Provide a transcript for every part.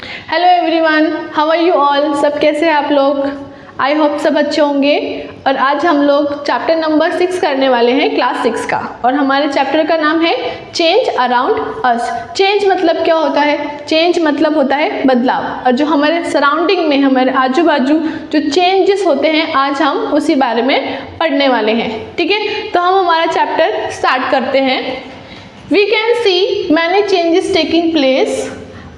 Hello everyone, how are you all. सब कैसे हैं आप लोग? आई होप सब अच्छे होंगे। और आज हम लोग चैप्टर नंबर 6 करने वाले हैं, क्लास 6 का। और हमारे चैप्टर का नाम है चेंज अराउंड अस। चेंज मतलब क्या होता है? चेंज मतलब होता है बदलाव। और जो हमारे सराउंडिंग में, हमारे आजू बाजू जो चेंजेस होते हैं, आज हम उसी बारे में पढ़ने वाले हैं। ठीक है, तो हम हमारा चैप्टर स्टार्ट करते हैं। We can see many changes taking place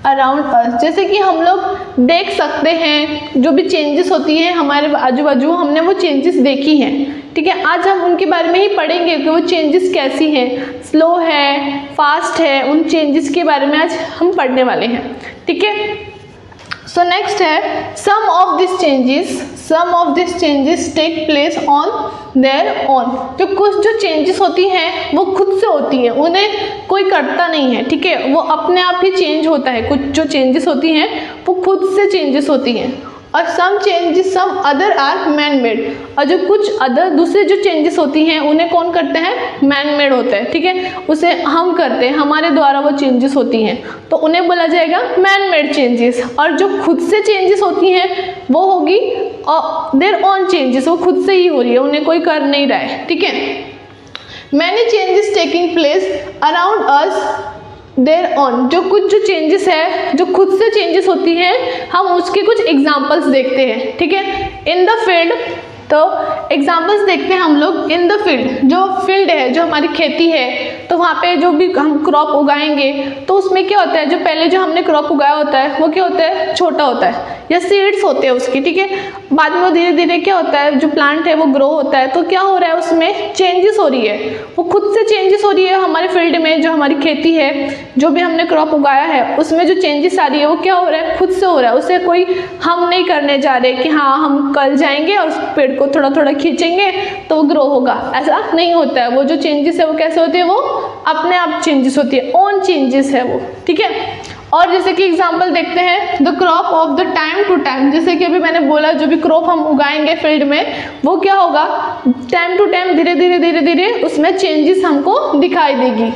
around us. जैसे कि हम लोग देख सकते हैं जो भी चेंजेस होती हैं हमारे आजू बाजू, हमने वो चेंजेस देखी हैं। ठीक है, आज हम उनके बारे में ही पढ़ेंगे कि वो चेंजेस कैसी हैं, स्लो है, फास्ट है। उन चेंजेस के बारे में आज हम पढ़ने वाले हैं। ठीक है, सो नेक्स्ट है some of this changes take place on their own. जो चेंजेस होती हैं वो खुद से होती हैं, उन्हें कोई करता नहीं है। ठीक है, वो अपने आप ही चेंज होता है। कुछ जो चेंजेस होती हैं वो खुद से चेंजेस होती हैं। और some other are man made. और जो कुछ अदर दूसरे जो चेंजेस होती हैं उन्हें कौन करते हैं? मैन मेड होता है। ठीक है, उसे हम करते हैं, हमारे द्वारा वो चेंजेस होती हैं, तो उन्हें बोला जाएगा मैन मेड चेंजेस। और जो खुद से चेंजेस होती हैं वो होगी देयर ओन चेंजेस। वो खुद से ही हो रही है, उन्हें कोई कर नहीं रहा है। ठीक है, many changes taking place around us there on. जो चेंजेस है, जो खुद से चेंजेस होती हैं, हम उसके कुछ एग्जांपल्स देखते हैं। ठीक है, इन द फील्ड, तो एग्जांपल्स देखते हैं हम लोग। इन द फील्ड, जो फील्ड है, जो हमारी खेती है, तो वहाँ पे जो भी हम क्रॉप उगाएंगे तो उसमें क्या होता है, जो पहले जो हमने क्रॉप उगाया होता है वो क्या होता है? छोटा होता है, या सीड्स होते हैं उसकी। ठीक है, बाद में वो धीरे धीरे क्या होता है, जो प्लांट है वो ग्रो होता है। तो क्या हो रहा है, उसमें चेंजेस हो रही है, वो खुद से चेंजेस हो रही है। हमारे फील्ड में जो हमारी खेती है, जो भी हमने क्रॉप उगाया है, उसमें जो चेंजेस आ रही है वो क्या हो रहा है? खुद से हो रहा है। उसे कोई हम नहीं करने जा रहे कि हाँ हम कल जाएंगे और उस पेड़ को थोड़ा थोड़ा खींचेंगे तो वो ग्रो होगा, ऐसा नहीं होता है। वो जो चेंजेस है वो कैसे होती है? वो अपने आप चेंजेस होती है, ओन चेंजेस है वो। ठीक है, और जैसे कि एग्जांपल देखते हैं, the crop of the time to time. जैसे कि अभी मैंने बोला, जो भी क्रॉप हम उगाएंगे फील्ड में वो क्या होगा? टाइम टू टाइम, धीरे धीरे उसमें चेंजेस हमको दिखाई देगी।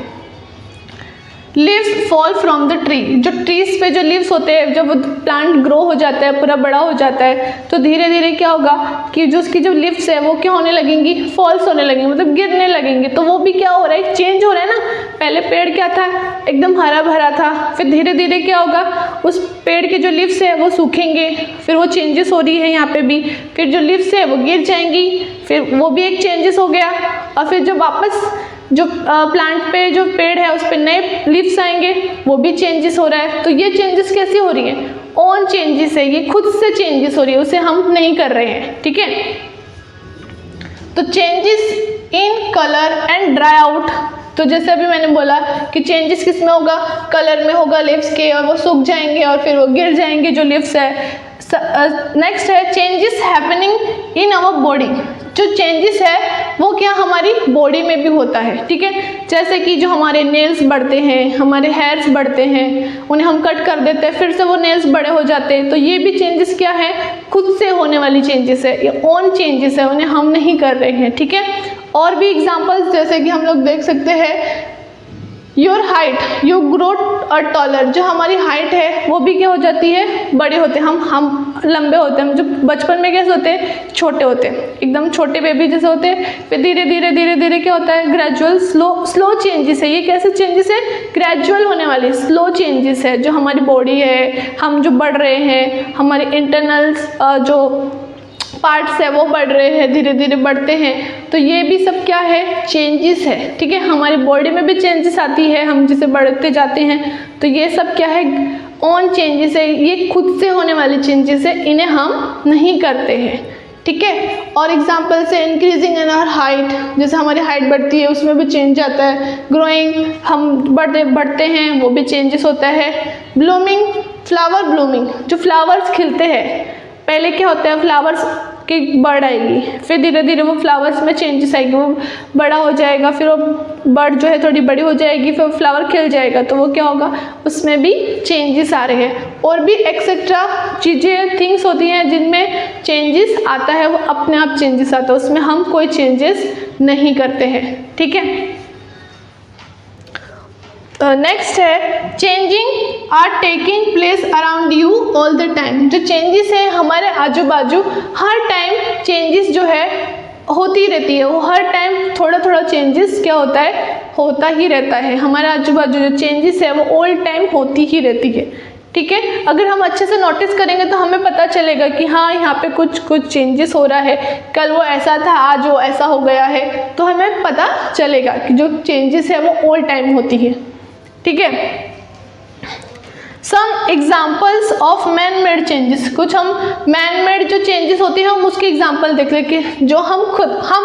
Leaves fall from the tree. जो ट्रीज पे जो लीव्स होते हैं, जब प्लांट ग्रो हो जाता है, पूरा बड़ा हो जाता है, तो धीरे धीरे क्या होगा कि जो उसकी जो लीव्स है वो क्या होने लगेंगी? फॉल्स होने लगेंगी, मतलब गिरने लगेंगी। तो वो भी क्या हो रहा है? चेंज हो रहा है ना। पहले पेड़ क्या था? एकदम हरा भरा था, फिर धीरे धीरे क्या होगा? उस पेड़ के जो लीव्स है वो सूखेंगे, फिर वो चेंजेस हो रही है यहाँ पे भी। फिर जो लीव्स है वो गिर जाएंगी, फिर वो भी एक चेंजेस हो गया। और फिर जो वापस जो प्लांट पे जो पेड़ है उस पे नए लीव्स आएंगे, वो भी चेंजेस हो रहा है। तो ये चेंजेस कैसी हो रही है? ओन चेंजेस है, ये खुद से चेंजेस हो रही है, उसे हम नहीं कर रहे हैं। ठीक है, तो changes in colour and dry out. तो जैसे अभी मैंने बोला कि चेंजेस किस में होगा? कलर में होगा लीव्स के, और वो सूख जाएंगे और फिर वो गिर जाएंगे जो लीव्स है। नेक्स्ट है changes happening in our body. जो चेंजेस है वो क्या हमारी बॉडी में भी होता है। ठीक है, जैसे कि जो हमारे नेल्स बढ़ते हैं, हमारे हेयर्स बढ़ते हैं, उन्हें हम कट कर देते हैं, फिर से वो नेल्स बड़े हो जाते हैं। तो ये भी चेंजेस क्या है? खुद से होने वाली चेंजेस है, ये ओन चेंजेस है, उन्हें हम नहीं कर रहे हैं। ठीक है, और भी एग्जांपल्स जैसे कि हम लोग देख सकते हैं, योर हाइट, यू ग्रो और टॉलर। जो हमारी हाइट है वो भी क्या हो जाती है? बड़े होते हैं, हम लंबे होते हैं। जो बचपन में कैसे होते हैं? छोटे होते हैं, एकदम छोटे बेबी जैसे होते हैं। फिर धीरे धीरे क्या होता है? ग्रेजुअल स्लो चेंजेस है। ये कैसे चेंजेस है? ग्रेजुअल होने वाली स्लो चेंजेस है। जो हमारी बॉडी है, हम जो बढ़ रहे हैं, हमारे इंटरनल्स जो पार्ट्स है वो बढ़ रहे हैं, धीरे धीरे बढ़ते हैं। तो ये भी सब क्या है? चेंजेस है। ठीक है, हमारी बॉडी में भी चेंजेस आती है, हम जिसे बढ़ते जाते हैं। तो ये सब क्या है? ओन चेंजेस है, ये खुद से होने वाली चेंजेस है, इन्हें हम नहीं करते हैं। ठीक है, और एग्जांपल से इंक्रीजिंग इन आवर हाइट। जैसे हमारी हाइट बढ़ती है उसमें भी चेंज आता है। ग्रोइंग, हम बढ़ते हैं, वो भी चेंजेस होता है। ब्लूमिंग, फ्लावर ब्लूमिंग, जो फ्लावर्स खिलते हैं, पहले क्या होता है? फ्लावर्स की बर्ड आएगी, फिर धीरे धीरे वो फ्लावर्स में चेंजेस आएगी, वो बड़ा हो जाएगा, फिर वो बर्ड जो है थोड़ी बड़ी हो जाएगी, फिर फ्लावर खिल जाएगा। तो वो क्या होगा? उसमें भी चेंजेस आ रहे हैं। और भी एक्सेट्रा चीज़ें, थिंग्स होती हैं जिनमें चेंजेस आता है, वो अपने आप चेंजेस आता है, उसमें हम कोई चेंजेस नहीं करते हैं। ठीक है, नेक्स्ट है changing are taking place around you all the time. जो चेंजेस है हमारे आजू बाजू हर टाइम चेंजेस जो है होती रहती है, वो हर टाइम थोड़ा थोड़ा चेंजेस क्या होता है, होता ही रहता है। हमारे आजू बाजू जो चेंजेस है वो ऑल टाइम होती ही रहती है, ठीक है। अगर हम अच्छे से नोटिस करेंगे तो हमें पता चलेगा कि हाँ यहाँ पे कुछ चेंजेस हो रहा है, कल वो ऐसा था आज वो ऐसा हो गया है, तो हमें पता चलेगा कि जो चेंजेस है वो ऑल टाइम होती है, ठीक है। Some examples of man made changes, कुछ हम मैन मेड जो चेंजेस होती है हम उसके एग्जाम्पल देख लें कि जो हम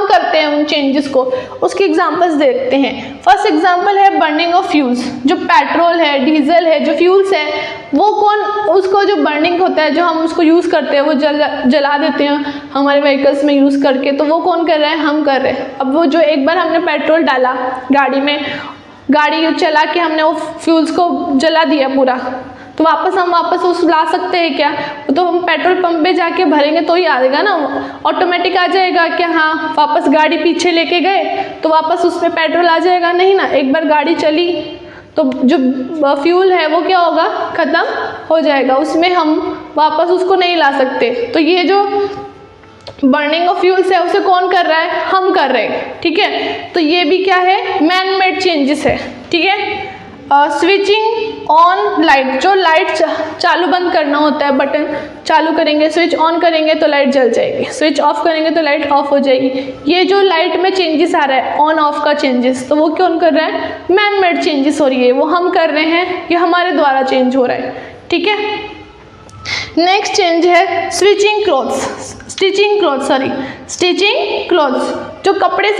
करते हैं उन चेंजेस को, उसके एग्जाम्पल्स देखते हैं। फर्स्ट एग्जाम्पल है बर्निंग ऑफ फ्यूल्स। जो पेट्रोल है, डीजल है, जो फ्यूल्स है वो उसको जो बर्निंग होता है, जो हम उसको यूज़ करते हैं, वो जला देते हैं हमारे व्हीकल्स में यूज़ करके, तो वो कौन कर रहा है, हम कर रहे हैं। अब वो जो एक बार हमने पेट्रोल डाला गाड़ी में, गाड़ी चला के हमने वो फ्यूल्स को जला दिया पूरा, तो हम वापस उस ला सकते हैं क्या? तो हम पेट्रोल पंप पे जाके भरेंगे तो ही आएगा ना, ऑटोमेटिक आ जाएगा क्या? हाँ, वापस गाड़ी पीछे लेके गए तो वापस उसमें पेट्रोल आ जाएगा? नहीं ना, एक बार गाड़ी चली तो जो फ्यूल है वो क्या होगा, ख़त्म हो जाएगा, उसमें हम वापस उसको नहीं ला सकते। तो ये जो बर्निंग ऑफ फ्यूल्स है उसे कौन कर रहा है, हम कर रहे हैं, ठीक है। तो ये भी क्या है, मैन मेड चेंजेस है, ठीक है। स्विचिंग ऑन लाइट, जो लाइट चालू बंद करना होता है, बटन चालू करेंगे, स्विच ऑन करेंगे तो लाइट जल जाएगी, स्विच ऑफ करेंगे तो लाइट ऑफ हो जाएगी। ये जो लाइट में चेंजेस आ रहा है, ऑन ऑफ का चेंजेस, तो वो कौन कर रहा है, मैन मेड चेंजेस हो रही है, वो हम कर रहे हैं, ये हमारे द्वारा चेंज हो रहा है, ठीक है। नेक्स्ट चेंज है स्टिचिंग क्लॉथ्स। जो कपड़े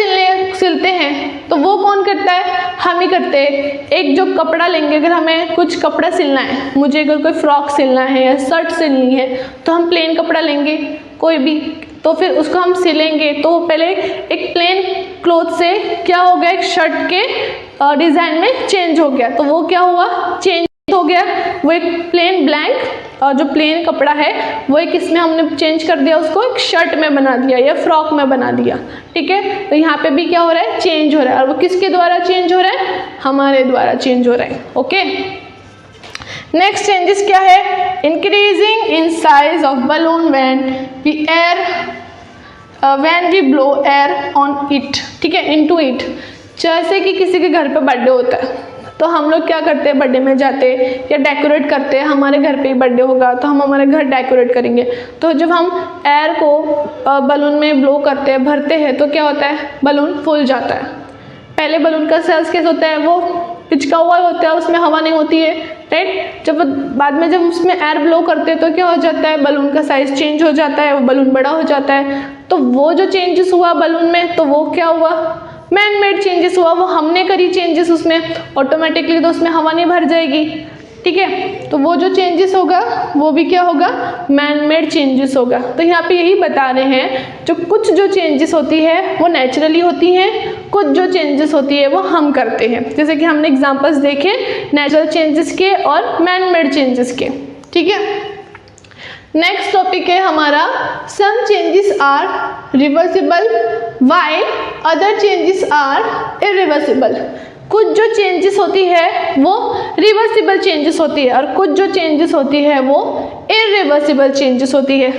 सिलते हैं तो वो कौन करता है, हम ही करते हैं। एक जो कपड़ा लेंगे, अगर हमें कुछ कपड़ा सिलना है, मुझे अगर कोई फ्रॉक सिलना है या शर्ट सिलनी है, तो हम प्लेन कपड़ा लेंगे कोई भी, तो फिर उसको हम सिलेंगे। तो पहले एक प्लेन क्लॉथ से क्या हो गया, एक शर्ट के डिज़ाइन में चेंज हो गया, तो वो क्या हुआ, चेंज हो गया। वो एक प्लेन ब्लैंक जो प्लेन कपड़ा है वो एक इसमें हमने चेंज कर दिया, उसको एक शर्ट में बना दिया या फ्रॉक में बना दिया, ठीक है। तो यहाँ पे भी क्या हो रहा है, चेंज हो रहा है, और वो किसके द्वारा चेंज हो रहा है, हमारे द्वारा चेंज हो रहा है, ओके। नेक्स्ट चेंजेस क्या है, increasing in size of balloon when we blow air on it, ठीक है, इनटू इट। जैसे कि किसी के घर पे बर्थडे होता है तो हम लोग क्या करते हैं, बर्थडे में जाते हैं या डेकोरेट करते हैं। हमारे घर पे ही बर्थडे होगा तो हम हमारे घर डेकोरेट करेंगे, तो जब हम एयर को बलून में ब्लो करते हैं, भरते हैं, तो क्या होता है, बलून फूल जाता है। पहले बलून का साइज कैसे होता है, वो पिचका हुआ होता है, उसमें हवा नहीं होती है, राइट। जब बाद में जब उसमें एयर ब्लो करते हैं तो क्या हो जाता है, बलून का साइज चेंज हो जाता है, वो बलून बड़ा हो जाता है। तो वो जो चेंजेस हुआ बलून में, तो वो क्या हुआ, मैन मेड चेंजेस हुआ, वो हमने करी चेंजेस उसमें, ऑटोमेटिकली तो उसमें हवा नहीं भर जाएगी, ठीक है। तो वो जो चेंजेस होगा वो भी क्या होगा, मैन मेड चेंजेस होगा। तो यहाँ पे यही बता रहे हैं, जो कुछ जो चेंजेस होती है वो नेचुरली होती हैं, कुछ जो चेंजेस होती है वो हम करते हैं। जैसे कि हमने एग्जांपल्स देखे नेचुरल चेंजेस के और मैन मेड चेंजेस के, ठीक है। नेक्स्ट टॉपिक है हमारा, some changes are reversible while other changes are irreversible. कुछ जो चेंजेस होती है वो रिवर्सिबल चेंजेस होती है और कुछ जो चेंजेस होती है वो इरिवर्सिबल चेंजेस होती है।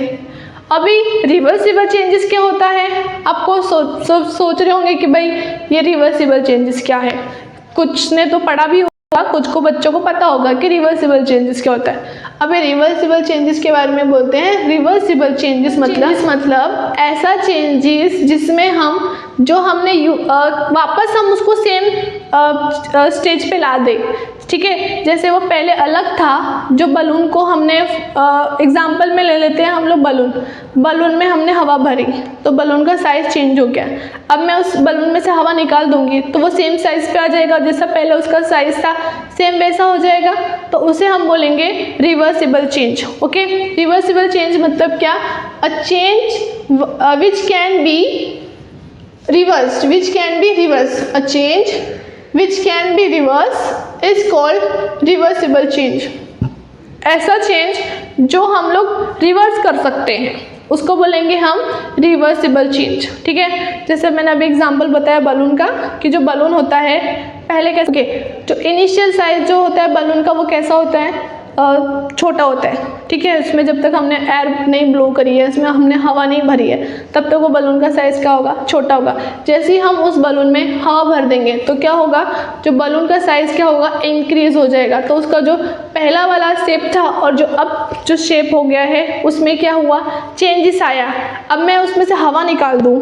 अभी रिवर्सिबल चेंजेस क्या होता है, आपको सोच रहे होंगे कि भाई ये रिवर्सिबल चेंजेस क्या है। कुछ ने तो पढ़ा भी होगा, कुछ को बच्चों को पता होगा कि रिवर्सिबल चेंजेस क्या होता है। अभी रिवर्सिबल चेंजेस के बारे में बोलते हैं। रिवर्सिबल चेंजेस मतलब ऐसा चेंजेस जिसमें हम जो हमने वापस हम उसको सेम स्टेज पे ला दें, ठीक है। जैसे वो पहले अलग था, जो बलून को हमने एग्जाम्पल में ले लेते हैं हम लोग, बलून में हमने हवा भरी तो बलून का साइज़ चेंज हो गया। अब मैं उस बलून में से हवा निकाल दूंगी तो वो सेम साइज़ पे आ जाएगा, जैसा पहले उसका साइज़ था सेम वैसा हो जाएगा, तो उसे हम बोलेंगे reversible change, okay. Reversible change मतलब क्या, a change which can be reversed, which can be reversed, a change which can be reversed is called reversible change। ऐसा चेंज जो हम लोग रिवर्स कर सकते हैं उसको बोलेंगे हम रिवर्सिबल चेंज, ठीक है। जैसे मैंने अभी एग्जांपल बताया बलून का, कि जो बलून होता है पहले कैसे जो इनिशियल साइज जो होता है बलून का वो कैसा होता है, छोटा होता है, ठीक है। इसमें जब तक हमने एयर नहीं ब्लो करी है, इसमें हमने हवा नहीं भरी है, तब तक वो बलून का साइज़ क्या होगा, छोटा होगा। जैसे ही हम उस बलून में हवा भर देंगे तो क्या होगा, जो बलून का साइज़ क्या होगा, इंक्रीज़ हो जाएगा। तो उसका जो पहला वाला शेप था और जो अब जो शेप हो गया है उसमें क्या हुआ, चेंजेस आया। अब मैं उसमें से हवा निकाल दूँ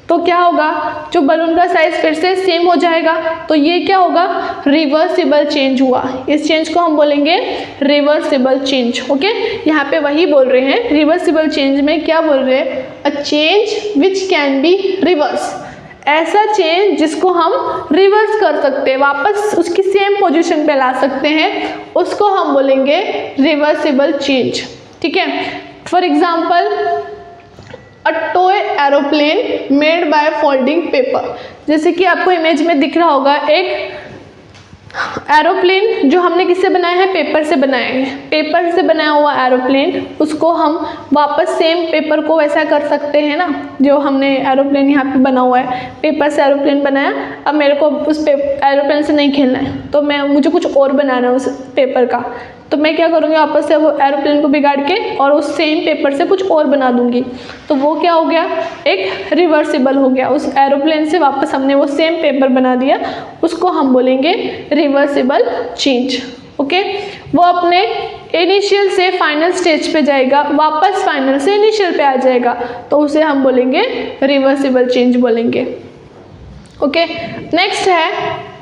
तो क्या होगा, जो बलून का साइज़ फिर से सेम हो जाएगा। तो ये क्या होगा, रिवर्सिबल चेंज हुआ। इस चेंज को हम बोलेंगे रिवर्सिबल चेंज। ओके, यहाँ पे वही बोल रहे हैं, रिवर्सिबल चेंज में क्या बोल रहे हैं, a change which can be reverse. ऐसा चेंज जिसको हम रिवर्स कर सकते हैं, वापस उसकी सेम पोजीशन पे ला सकते हैं, उसको हम बोलेंगे रिवर्सिबल चेंज। ठीक है, for example a toy aeroplane made by folding paper. जैसे कि आपको इमेज में दिख रहा होगा एक एरोप्लेन जो हमने किससे बनाया है, पेपर से बनाया है। पेपर से बनाया हुआ एरोप्लेन, उसको हम वापस सेम पेपर को वैसा कर सकते हैं ना, जो हमने एरोप्लेन यहाँ पे बना हुआ है, पेपर से एरोप्लेन बनाया। अब मेरे को उस एरोप्लेन से नहीं खेलना है, तो मुझे कुछ और बनाना है उस पेपर का, तो मैं क्या करूँगी, वापस से वो एरोप्लेन को बिगाड़ के और उस सेम पेपर से कुछ और बना दूँगी। तो वो क्या हो गया, एक रिवर्सिबल हो गया। उस एरोप्लेन से वापस हमने वो सेम पेपर बना दिया, उसको हम बोलेंगे रिवर्सिबल चेंज। ओके, वो अपने इनिशियल से फाइनल स्टेज पे जाएगा, वापस फाइनल से इनिशियल पे आ जाएगा, तो उसे हम बोलेंगे रिवर्सिबल चेंज बोलेंगे। ओके, नेक्स्ट है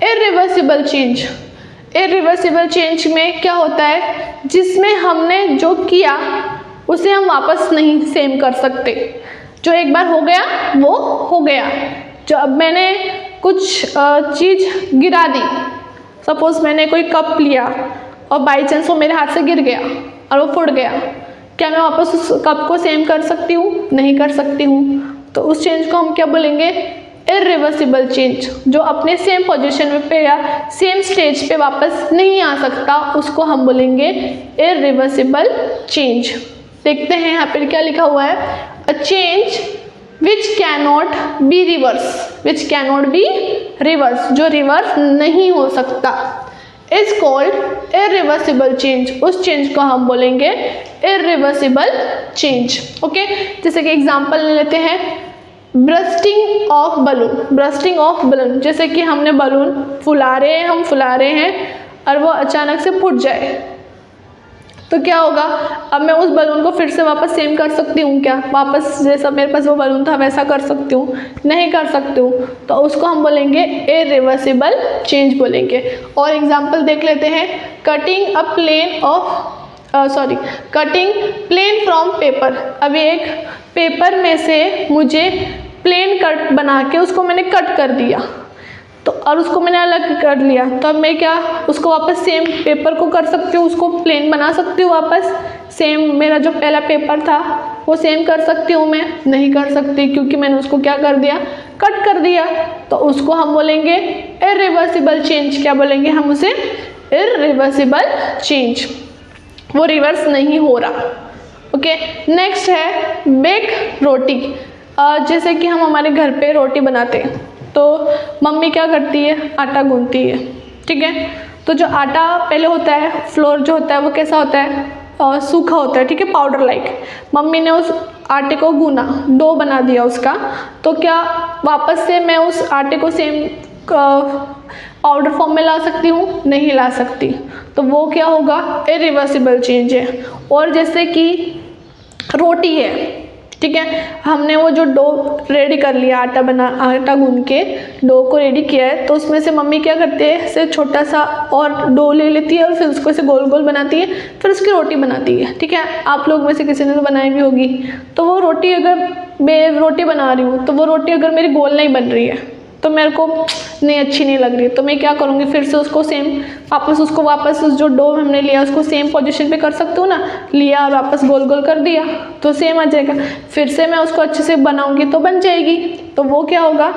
इरिवर्सिबल चेंज। इरिवर्सिबल चेंज में क्या होता है, जिसमें हमने जो किया उसे हम वापस नहीं सेम कर सकते। जो एक बार हो गया वो हो गया। जो अब मैंने कुछ चीज़ गिरा दी, सपोज़ मैंने कोई कप लिया और बाई चांस वो मेरे हाथ से गिर गया और वो फूट गया, क्या मैं वापस उस कप को सेम कर सकती हूँ, नहीं कर सकती हूँ। तो उस चेंज को हम क्या बोलेंगे, इरिवर्सिबल चेंज। जो अपने सेम पोजीशन पे या सेम स्टेज पे वापस नहीं आ सकता, उसको हम बोलेंगे इरिवर्सिबल चेंज। देखते हैं यहाँ पर क्या लिखा हुआ है, a change which cannot be reverse, which cannot be reverse, जो रिवर्स नहीं हो सकता, इज कॉल्ड इरिवर्सिबल चेंज। उस चेंज को हम बोलेंगे इरिवर्सिबल चेंज। ओके, जैसे कि एग्जांपल ले लेते हैं, bursting of balloon. Bursting of balloon, जैसे कि हमने बलून फुला रहे हैं और वो अचानक से फूट जाए, तो क्या होगा, अब मैं उस बलून को फिर से वापस सेम कर सकती हूँ क्या, वापस जैसा मेरे पास वो बलून था वैसा कर सकती हूँ, नहीं कर सकती हूँ। तो उसको हम बोलेंगे इरिवर्सिबल चेंज बोलेंगे। और एग्जांपल देख लेते हैं, cutting cutting plane from paper. अभी एक पेपर में से मुझे प्लेन कट बना के उसको मैंने कट कर दिया, तो और उसको मैंने अलग कर लिया, तो अब मैं क्या उसको वापस सेम पेपर को कर सकती हूँ, उसको प्लेन बना सकती हूँ वापस सेम, मेरा जो पहला पेपर था वो सेम कर सकती हूँ, मैं नहीं कर सकती, क्योंकि मैंने उसको क्या कर दिया, कट कर दिया। तो उसको हम बोलेंगे इरिवर्सिबल चेंज। क्या बोलेंगे हम उसे, इरिवर्सिबल चेंज, वो रिवर्स नहीं हो रहा। ओके, नेक्स्ट है बेक रोटी। जैसे कि हम हमारे घर पे रोटी बनाते हैं, तो मम्मी क्या करती है, आटा गूंथती है, ठीक है। तो जो आटा पहले होता है, फ्लोर जो होता है वो कैसा होता है, सूखा होता है, ठीक है, पाउडर लाइक। मम्मी ने उस आटे को गूना, डो बना दिया उसका, तो क्या वापस से मैं उस आटे को सेम पाउडर फॉर्म में ला सकती हूँ, नहीं ला सकती। तो वो क्या होगा, इरिवर्सिबल चेंज है। और जैसे कि रोटी है, ठीक है, हमने वो जो डो रेडी कर लिया, आटा गूंद के डो को रेडी किया है, तो उसमें से मम्मी क्या करती है, से छोटा सा और डो ले लेती है और फिर उसको ऐसे गोल गोल बनाती है, फिर उसकी रोटी बनाती है, ठीक है। आप लोग में से किसी ने तो बनाई भी होगी। तो वो रोटी, अगर मैं रोटी बना रही हूँ, तो वो रोटी अगर मेरी गोल नहीं बन रही है, तो मेरे को नहीं अच्छी नहीं लग रही, तो मैं क्या करूँगी, फिर से उसको सेम वापस उस जो डो हमने लिया उसको सेम पोजीशन पे कर सकती हूँ ना, लिया और वापस गोल गोल कर दिया तो सेम आ जाएगा। फिर से मैं उसको अच्छे से बनाऊँगी तो बन जाएगी। तो वो क्या होगा,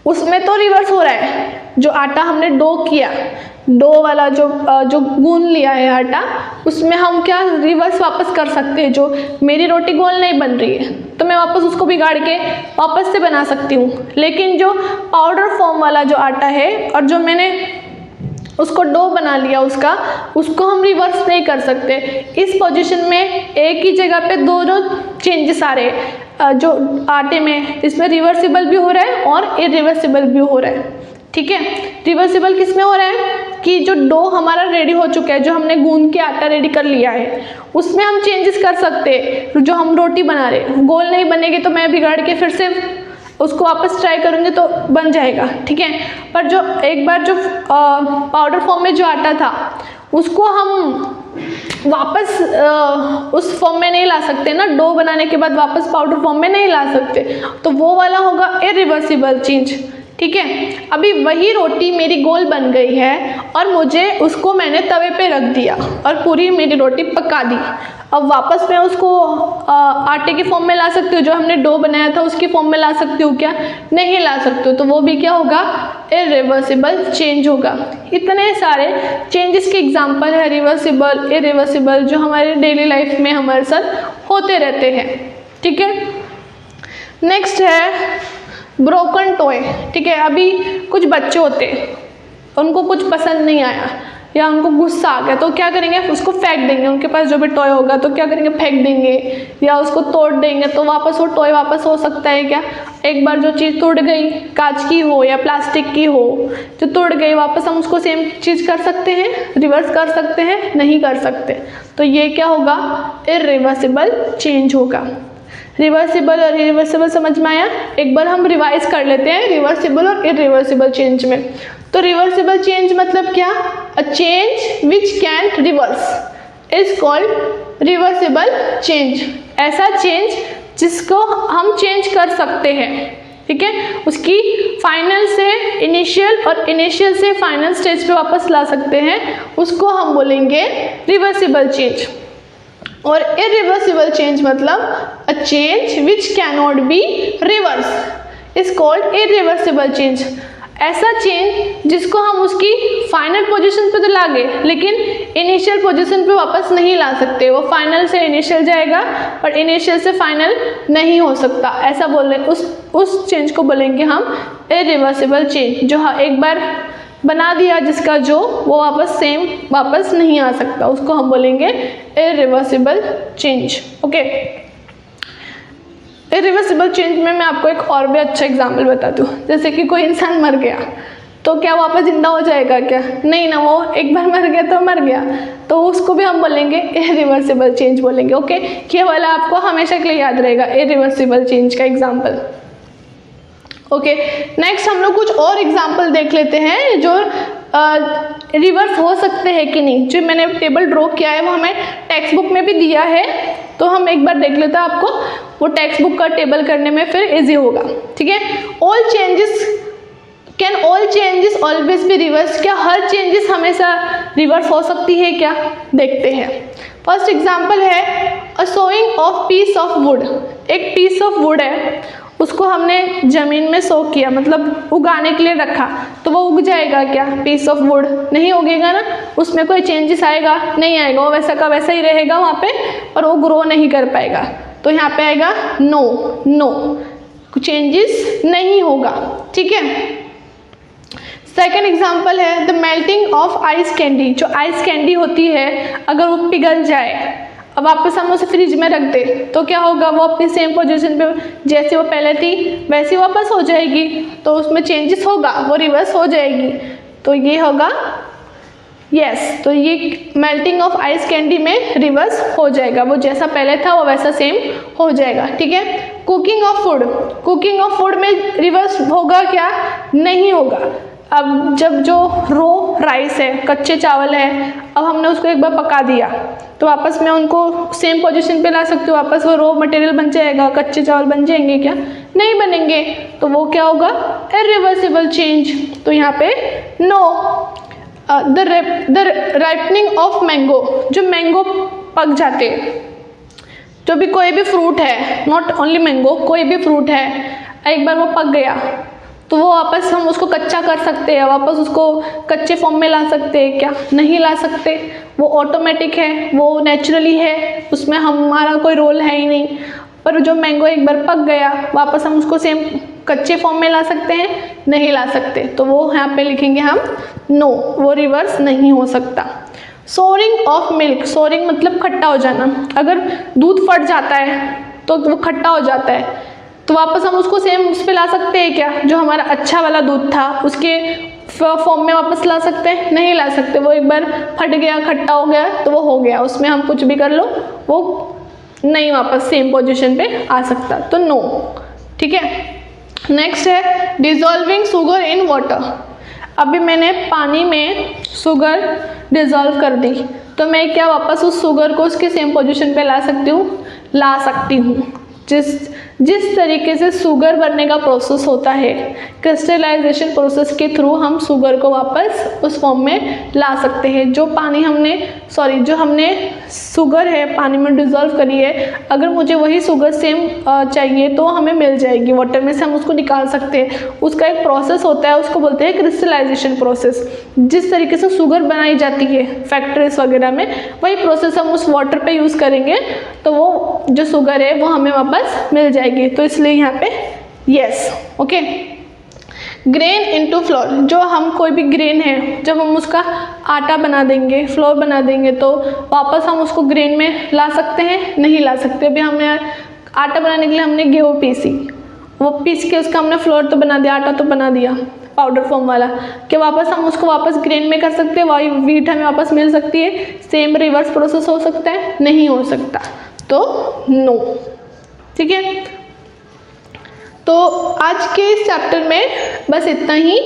उसमें तो रिवर्स हो रहा है, जो आटा हमने डो किया, डो वाला जो गूंद लिया है आटा, उसमें हम क्या रिवर्स वापस कर सकते हैं। जो मेरी रोटी गोल नहीं बन रही है तो मैं वापस उसको बिगाड़ के वापस से बना सकती हूँ, लेकिन जो पाउडर फॉर्म वाला जो आटा है और जो मैंने उसको डो बना लिया उसको हम रिवर्स नहीं कर सकते। इस पोजीशन में एक ही जगह पे दोनों चेंजेस आ रहे हैं जो आटे में, इसमें रिवर्सिबल भी हो रहा है और इरिवर्सिबल भी हो रहा है। ठीक है, रिवर्सिबल किस में हो रहा है कि जो डो हमारा रेडी हो चुका है, जो हमने गूंद के आटा रेडी कर लिया है, उसमें हम चेंजेस कर सकते हैं। जो हम रोटी बना रहे हैं गोल नहीं बनेगी तो मैं बिगाड़ के फिर से उसको वापस ट्राई करूँगी तो बन जाएगा। ठीक है, पर जो एक बार जो पाउडर फॉर्म में जो आटा था उसको हम वापस उस फॉर्म में नहीं ला सकते ना, डो बनाने के बाद वापस पाउडर फॉर्म में नहीं ला सकते, तो वो वाला होगा इरिवर्सिबल चेंज। ठीक है, अभी वही रोटी मेरी गोल बन गई है और मुझे उसको मैंने तवे पे रख दिया और पूरी मेरी रोटी पका दी। अब वापस मैं उसको आटे के फॉर्म में ला सकती हूँ, जो हमने डो बनाया था उसकी फॉर्म में ला सकती हूँ क्या? नहीं ला सकती हूँ, तो वो भी क्या होगा? इरिवर्सिबल चेंज होगा। इतने सारे चेंजेस के एग्जाम्पल है रिवर्सिबल, इरिवर्सिबल, जो हमारे डेली लाइफ में हमारे साथ होते रहते हैं। ठीक है, नेक्स्ट है ब्रोकन टॉय। ठीक है, अभी कुछ बच्चे होते हैं उनको कुछ पसंद नहीं आया या उनको गुस्सा आ गया तो क्या करेंगे? उसको फेंक देंगे। उनके पास जो भी टॉय होगा तो क्या करेंगे? फेंक देंगे या उसको तोड़ देंगे, तो वापस वो टॉय वापस हो सकता है क्या? एक बार जो चीज़ टूट गई, कांच की हो या प्लास्टिक की हो, जो टूट गई, वापस हम उसको सेम चीज़ कर सकते हैं, रिवर्स कर सकते हैं? नहीं कर सकते। तो ये क्या होगा? इरिवर्सिबल चेंज होगा। रिवर्सिबल और इरिवर्सिबल समझ में आया? एक बार हम रिवाइज कर लेते हैं रिवर्सिबल और इरिवर्सिबल चेंज में। तो रिवर्सिबल चेंज मतलब क्या? A change which can reverse is called reversible change. ऐसा चेंज जिसको हम चेंज कर सकते हैं। ठीक है, उसकी फाइनल से इनिशियल और इनिशियल से फाइनल स्टेज पे वापस ला सकते हैं, उसको हम बोलेंगे रिवर्सिबल चेंज। और इरिवर्सिबल चेंज मतलब a change which can not be reverse is called irreversible change. ऐसा चेंज जिसको हम उसकी फाइनल पोजीशन पे तो ला गए लेकिन इनिशियल पोजीशन पे वापस नहीं ला सकते, वो फाइनल से इनिशियल जाएगा और इनिशियल से फाइनल नहीं हो सकता, ऐसा बोल रहे। उस चेंज को बोलेंगे हम इरिवर्सिबल चेंज। जो एक बार बना दिया जिसका जो, वो वापस नहीं आ सकता, उसको हम बोलेंगे irreversible change. Okay, irreversible change में मैं आपको एक और भी अच्छा एग्जांपल बताती हूँ। जैसे कि कोई इंसान मर गया तो क्या वापस जिंदा हो जाएगा क्या? नहीं ना, वो एक बार मर गया तो मर गया, तो उसको भी हम बोलेंगे इरिवर्सिबल चेंज बोलेंगे। ओके, ये वाला आपको हमेशा के लिए याद रहेगा, इरिवर्सिबल चेंज का एग्जाम्पल। ओके, नेक्स्ट हम लोग कुछ और एग्जाम्पल देख लेते हैं जो रिवर्स हो सकते हैं कि नहीं। जो मैंने टेबल ड्रॉ किया है वो हमें टेक्स्ट बुक में भी दिया है, तो हम एक बार देख लेते हैं, आपको वो टेक्स्ट बुक का टेबल करने में फिर इजी होगा। ठीक है, can all changes always be reverse? क्या हर चेंजेस हमेशा रिवर्स हो सकती है क्या? देखते हैं। फर्स्ट एग्जाम्पल है a sawing of piece of wood. एक पीस ऑफ वुड है, उसको हमने ज़मीन में सो किया, मतलब उगाने के लिए रखा, तो वो उग जाएगा क्या? पीस ऑफ वुड नहीं उगेगा ना, उसमें कोई चेंजेस आएगा? नहीं आएगा, वो वैसा का वैसा ही रहेगा वहाँ पे और वो ग्रो नहीं कर पाएगा। तो यहाँ पे आएगा नो, चेंजेस नहीं होगा। ठीक है, सेकेंड एग्जाम्पल है the melting of ice candy. जो आइस कैंडी होती है अगर वो पिघल जाए, अब वापस हम उसे फ्रिज में रख दे तो क्या होगा? वो अपनी सेम पोजीशन पे जैसे वो पहले थी वैसी वापस हो जाएगी, तो उसमें चेंजेस होगा, वो रिवर्स हो जाएगी। तो ये होगा यस, तो ये मेल्टिंग ऑफ आइस कैंडी में रिवर्स हो जाएगा, वो जैसा पहले था वो वैसा सेम हो जाएगा। ठीक है, कुकिंग ऑफ फूड में रिवर्स होगा क्या? नहीं होगा। अब जब जो रो राइस है, कच्चे चावल है, अब हमने उसको एक बार पका दिया तो वापस मैं उनको सेम पोजीशन पे ला सकती हूँ, वापस वो रो मटेरियल बन जाएगा, कच्चे चावल बन जाएंगे क्या? नहीं बनेंगे, तो वो क्या होगा? Irreversible change. तो यहाँ पे no. The ripening of mango. जो मैंगो पक जाते, जो भी कोई भी फ्रूट है, नॉट ओनली मैंगो, कोई भी फ्रूट है, एक बार वो पक गया तो वो वापस हम उसको कच्चा कर सकते हैं, वापस उसको कच्चे फॉर्म में ला सकते हैं क्या? नहीं ला सकते। वो ऑटोमेटिक है, वो नेचुरली है, उसमें हमारा कोई रोल है ही नहीं। पर जो मैंगो एक बार पक गया, वापस हम उसको सेम कच्चे फॉर्म में ला सकते हैं? नहीं ला सकते। तो वो यहाँ पे लिखेंगे हम नो, वो रिवर्स नहीं हो सकता। सोरिंग ऑफ मिल्क, सोरिंग मतलब खट्टा हो जाना। अगर दूध फट जाता है तो वो खट्टा हो जाता है, तो वापस हम उसको सेम उस पर ला सकते हैं क्या? जो हमारा अच्छा वाला दूध था उसके फॉर्म में वापस ला सकते हैं? नहीं ला सकते। वो एक बार फट गया, खट्टा हो गया तो वो हो गया, उसमें हम कुछ भी कर लो वो नहीं वापस सेम पोजीशन पे आ सकता। तो नो, ठीक है। नेक्स्ट है डिज़ोल्विंग शुगर इन वाटर। अभी मैंने पानी में शुगर डिज़ोल्व कर दी, तो मैं क्या वापस उस शुगर को उसके सेम पोजीशन पे ला सकती हूँ? ला सकती हूँ। जिस तरीके से शुगर बनने का प्रोसेस होता है, क्रिस्टलाइजेशन प्रोसेस के थ्रू हम शुगर को वापस उस फॉर्म में ला सकते हैं। जो हमने शुगर है पानी में डिज़ोल्व करी है, अगर मुझे वही शुगर सेम चाहिए तो हमें मिल जाएगी, वाटर में से हम उसको निकाल सकते हैं। उसका एक प्रोसेस होता है, उसको बोलते हैं क्रिस्टलाइजेशन प्रोसेस। जिस तरीके से शुगर बनाई जाती है फैक्ट्रीज वगैरह में, वही प्रोसेस हम उस वाटर पे यूज़ करेंगे तो वो जो शुगर है वो हमें वापस मिल जाएगी। तो इसलिए यहाँ पे yes, okay. Grain into floor, जो हम कोई भी ग्रेन है जब हम उसका आटा बना देंगे, फ्लोर बना देंगे, तो वापस हम उसको ग्रेन में ला सकते हैं? नहीं ला सकते। अभी हमने आटा बनाने के लिए हमने गेहूँ पीसी, वो पीस के उसका हमने फ्लोर तो बना दिया, आटा तो बना दिया पाउडर फॉर्म वाला, कि वापस हम उसको वापस ग्रेन में कर सकते हैं? वही व्हीट हमें वापस मिल सकती है? सेम रिवर्स प्रोसेस हो सकता है? नहीं हो सकता। तो नो, ठीक है। तो आज के इस चैप्टर में बस इतना ही।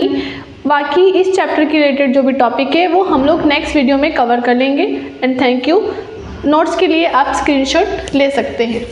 बाकी इस चैप्टर के रिलेटेड जो भी टॉपिक है वो हम लोग नेक्स्ट वीडियो में कवर कर लेंगे। And thank you. नोट्स के लिए आप स्क्रीनशॉट ले सकते हैं।